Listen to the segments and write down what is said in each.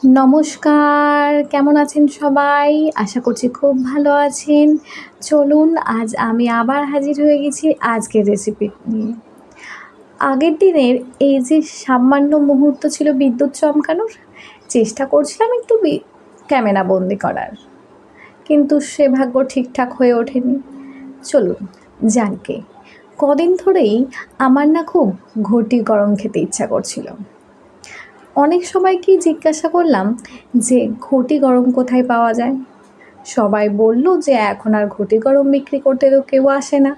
নমস্কার, কেমন আছেন সবাই? আশা করছি খুব ভালো আছেন। চলুন আজ আমি আবার হাজির হয়ে গেছি আজকের রেসিপি নিয়ে। আগের দিনের এই যে সামান্য মুহূর্ত ছিল বিদ্যুৎ চমকানোর, চেষ্টা করছিলাম একটু ক্যামেরা বন্দি করার, কিন্তু সে ভাগ্য ঠিকঠাক হয়ে ওঠেনি। চলুন জানকে কদিন ধরেই আমার না খুব ঘটি গরম খেতে ইচ্ছা করছিল। অনেক সবাইকেই জিজ্ঞাসা করলাম যে ঘটি গরম কোথায় পাওয়া যায়। সবাই বলল যে এখন আর ঘটি গরম বিক্রি করতে তো কেউ আসে না।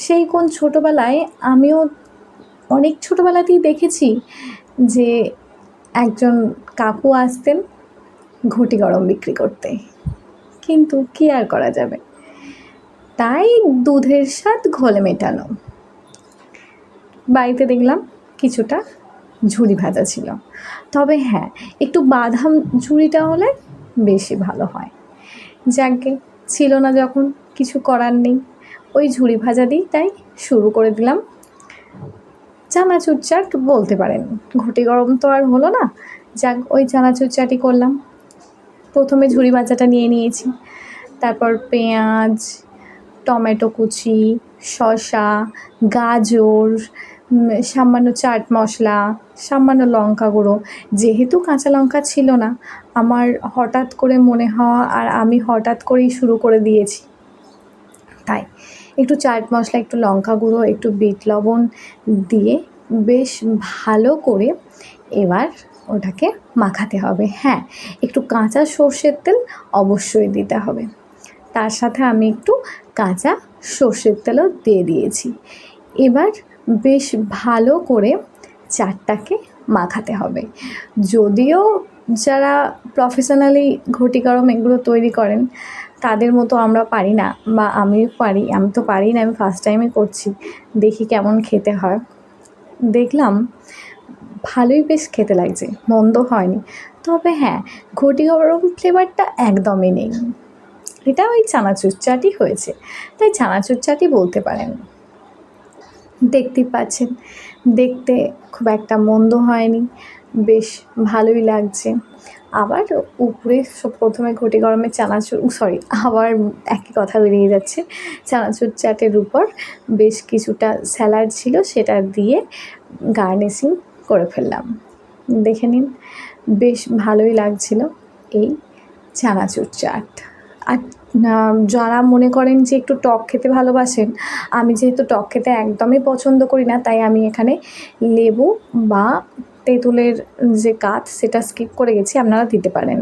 সেই কোন ছোটোবেলায় আমিও অনেক ছোটোবেলাতেই দেখেছি যে একজন কাকু আসতেন ঘটি গরম বিক্রি করতে, কিন্তু কি আর করা যাবে, তাই দুধের স্বাদ ঘোলে মেটানো। বাড়িতে দেখলাম কিছুটা ঝুরি ভাজা ছিল, তবে হ্যাঁ একটু বাদাম ঝুরিটা হলে বেশি ভালো হয়। যাকে ছিল না যখন, কিছু করার নেই, ওই ঝুরি ভাজা দিই তাই শুরু করে দিলাম চানাচুর চাট বলতে পারেন। ঘটি গরম তো আর হলো না, যাক ওই চানাচুর চাটই করলাম। প্রথমে ঝুরি ভাজাটা নিয়ে নিয়েছি, তারপর পেঁয়াজ, টমেটো কুচি, শসা, গাজর, সামান্য চাট মশলা, সামান্য লঙ্কা গুঁড়ো। যেহেতু কাঁচা লঙ্কা ছিল না, আমার হঠাৎ করে মনে হওয়া আর আমি হঠাৎ করেই শুরু করে দিয়েছি, তাই একটু চাট মশলা, একটু লঙ্কা গুঁড়ো, একটু বিট লবণ দিয়ে বেশ ভালো করে এবার ওটাকে মাখাতে হবে। হ্যাঁ, একটু কাঁচা সর্ষের তেল অবশ্যই দিতে হবে। তার সাথে আমি একটু কাঁচা সর্ষের তেলও দিয়ে দিয়েছি। এবার বেশ ভালো করে চাটটাকে মাখাতে হবে। যদিও যারা প্রফেশনালি ঘটি গরম এগুলো তৈরি করেন তাদের মতো আমরা পারি না, বা আমিও পারি, আমি তো পারি না, আমি ফার্স্ট টাইমে করছি, দেখি কেমন খেতে হয়। দেখলাম ভালোই বেশ খেতে লাগছে, মন্দ হয়নি। তবে হ্যাঁ, ঘটি গরম ফ্লেভারটা একদমই নেই, এটা ওই চানাচুর চাটই হয়েছে, তাই চানাচুর চাটই বলতে পারেন। দেখতেই পাচ্ছেন দেখতে খুব একটা মন্দ হয়নি, বেশ ভালোই লাগছে। আবার উপরে প্রথমে ঘটি গরমে আবার একই কথা বেরিয়ে যাচ্ছে। চানাচুর চাটের উপর বেশ কিছুটা স্যালাড ছিল, সেটা দিয়ে গার্নিশিং করে ফেললাম। দেখে নিন, বেশ ভালোই লাগছিল এই চানাচুর চাট। আর যারা মনে করেন যে একটু টক খেতে ভালোবাসেন, আমি যেহেতু টক খেতে একদমই পছন্দ করি না, তাই আমি এখানে লেবু বা তেঁতুলের যে কাঠ সেটা স্কিপ করে গেছি, আপনারা দিতে পারেন।